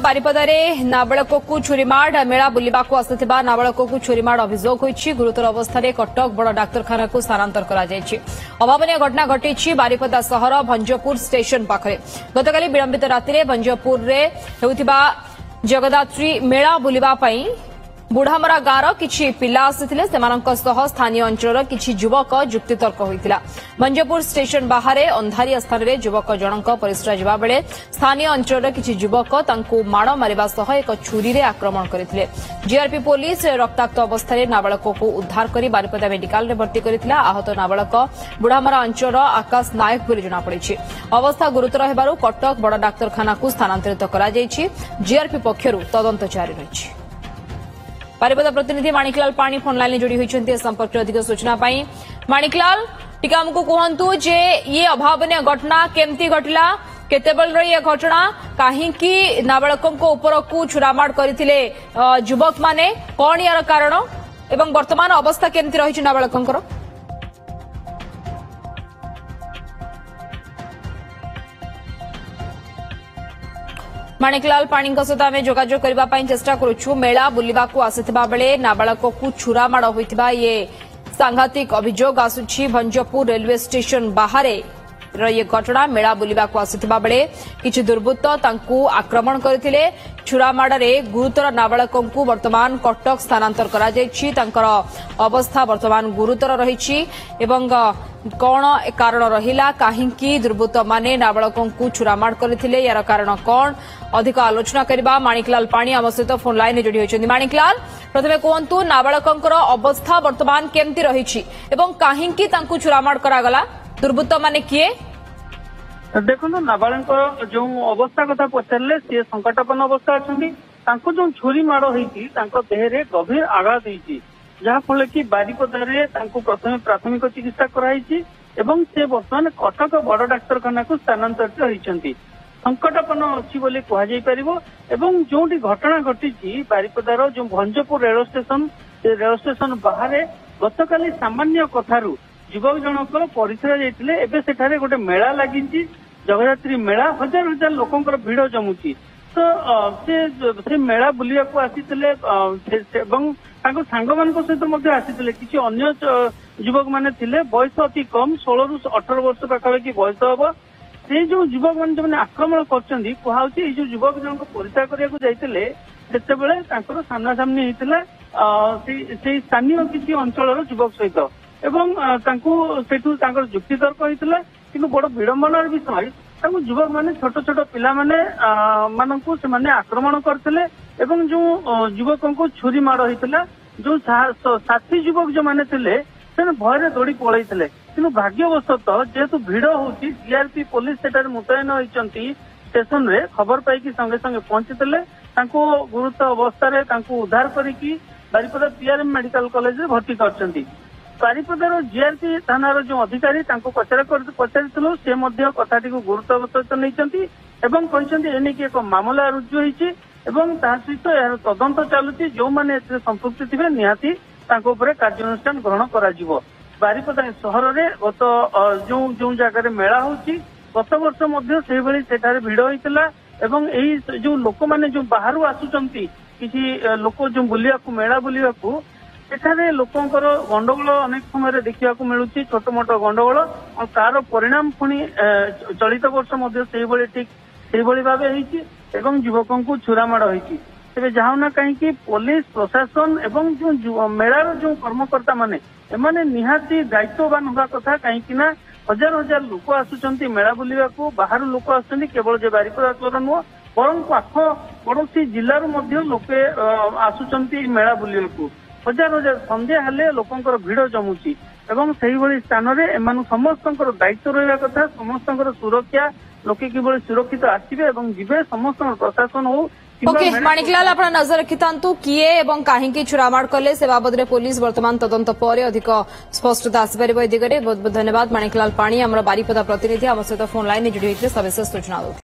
बारिपदारे नाबालक को छुरीमाड़ मेला बुलवाक आसुथिबा नाबालक को छुरीमाड़ अभियोग होइछि। गुरुतर अवस्था कटक बड़ डाक्तरखाना को स्थानांतर करा जायछि। अभावनीय घटना घटी बारिपदा सहर भंजपुर स्टेशन पाखरे गतकाली विलंबित राति भंजपुर रे हेउथिबा जगदात्री मेला बुलिबा पई बुढ़ामरा गाँवर किछि पिला आसिथिले सेमानंक सह स्थानीय अंचलर किछि युवक युक्तितर्क होइतिला। भंजपुर स्टेशन बाहरे अंधारिया स्थान में युवक जनक परिस्रा जिबा बेले स्थानीय अंचलर किछि युवक तांकु माड़ मारिबा सह एक छुरी रे आक्रमण करथिले। जीआरपी पुलिस रक्ताक्त अवस्था नाबालक को उद्धार करी बारिपदा मेडिकल रे भर्ती करथिला। आहत नाबालक बुढ़ामरा अंचलर आकाश नायक बोली जणापड़िछि। अवस्था गुरुतर हेबारु कटक बड़ डाक्तरखाना को स्थानांतरित करा जायछि। जीआरपी पक्षरु तदंत जारी रहिछि। बारिपदा प्रतिनिधि माणिकलाल पाणी फोन लाइन जोड़ी होती संपर्क अधिक सूचना पाई। माणिकलाल टिका हमको कहतु जे ये अभावनीय घटना केमती घटला केते बेल ये घटना कहीं नाबालकों ऊपर को छुरामाड़ करथिले युवक माने कौन यार कारण एवं वर्तमान अवस्था केमती रही नाबालकों? माणिकलाल पाणी सहित आम जोगाजोग करने चेष्टा करुछु। मेला बुलवाक आसुथिबा बेले नाबालक को छुरामाड़ होइतिबा ये सांघातिक अभियोग आसुछि। भंजपुर रेलवे स्टेशन बाहरे ये घटना मेला बुलवाक आसुथिबा बेले किछि दुर्बृत्त तांकु आक्रमण करथिले। छुरामाड़े गुरुतर नाबालकों को वर्तमान कटक स्थानांतर करा जायछि। तांकर अवस्था वर्तमान गुरुतर रहिछि एवं कौन कारण रहिला काहेकि दुर्बृत्त माने नाबालकों को छुरामाड़ करथिले यार कारण कौन अधिक आलोचना करबा माणिकलाल पाणी आम सहित फोन लाइन जोड़ी होइछन्ति। माणिकलाल प्रथमे कहंतु नाबालकों अवस्था वर्तमान केमती रहिछि एवं काहेकि तांकु छुरामाड़ करागला दुर्बृत्त माने किए? देखो नाबालक जो अवस्था कथा पचारे सी संकटापन्न अवस्था अच्छा जो छुरी माड़ होती देहरे गभीर आघात होती जहाँफल कि बारिपदारे प्रथम प्राथमिक चिकित्सा कराई एवं से बर्तमान कटक बड़ डाक्तरखाना को स्थानांतरित होती संकटापन्न अच्छी बोली कहुपर एवं जो घटना घटी बारिपदार जो भंजपुर रेल स्टेशन बाहर गतकाली सामान्य कथारू युवक जनक परिसरा जाइए एवं सेठारे गोटे मेला लगी जगदात्री मेला हजार हजार लोकंर भिड़ जमुची तो से मेला बुलिया आसीथिले सांग मान सहित आसीथिले किसी अन्य युवक माने थिले बयस अति कम 16 ରୁ 18 वर्ष पाखापाखि बयस हम से जो युवक मैंने जो आक्रमण कर कहुचे जो युवक जनक परिस्रा करने जाते सामना सामनी होता स्थानीय किसी अंचल युवक सहित एवं युक्तितर्क होता कि बड़ विडंबनार विषय युवक मैंने छोट छोट पिला मानू से आक्रमण करते जो युवकों को छुरी माड़ होता जो साथी युवक जो मैंने थे भय दौड़ी पलैते कि भाग्यवशतः जेहेतु भिड़ होती जीआरपी पुलिस सेठारे मुतयन होती स्टेशन रे खबर पाई संगे संगे पहुंची गुरुतर अवस्था उद्धार करी बारिपदा पीआरएम मेडिकल कॉलेज रे भर्ती करछंती। बारिपदार जीआरपी थानार जो अधिकारी पचारिलु से कथाटी को गुरुत्व सहित नहीं एनिक एक मामला रुजु होती सहित यार तदंत चलुची जो मैंने संपृक्ति थे निहाती कार्यानुष्ठान ग्रहण कर बारिपदा सहर में गत जो जगह मेला होती गत वर्ष सेठारे भिड़ होता जो लोक मैंने जो बाहर आसुचंती किसी लोक जो बुलिया मेला बुलिया सेठारे लोकंकर गंडगोल अनेक समय देखा मिलूँ छोट मोट गंडगोल और तार परिणाम पुणी चलित वर्ष ठीक से भाव युवकों को छुरामाड़ होती तेज जाऊना कहीं पुलिस प्रशासन एवं जो मेलार जो कर्मकर्ता माने एमाने निहाती दायित्ववान होगा कथा कहीं हजार हजार लोक आसुचंती मेला बुलिया बाहर लोक आसुचंती केवल जे बारिपदा चोर नुह बरं पाख पड़ोशी जिलूर लोके आसुचंती मेला बुलिया हजार हजार संध्या हेले लोकंर भिड़ जमुची एवं से स्थान में समस्त दायित्व रहा कथा समस्त सुरक्षा लोके किभली सुरक्षित आसवे जीवे समस्त प्रशासन हो। ओके माणिकलाल आप नजर रखिथांतु किए एवं काहेकि छुरामाड़ कले से बाबद पुलिस वर्तमान तदंत पर अधिक स्पष्टता आसपार ए दिगरे बहुत बहुत धन्यवाद। माणिकलाल पाणी आम बारिपदा प्रतिनिधि आम सहित फोन लाइन जोड़ी होते सविशेष सूचना।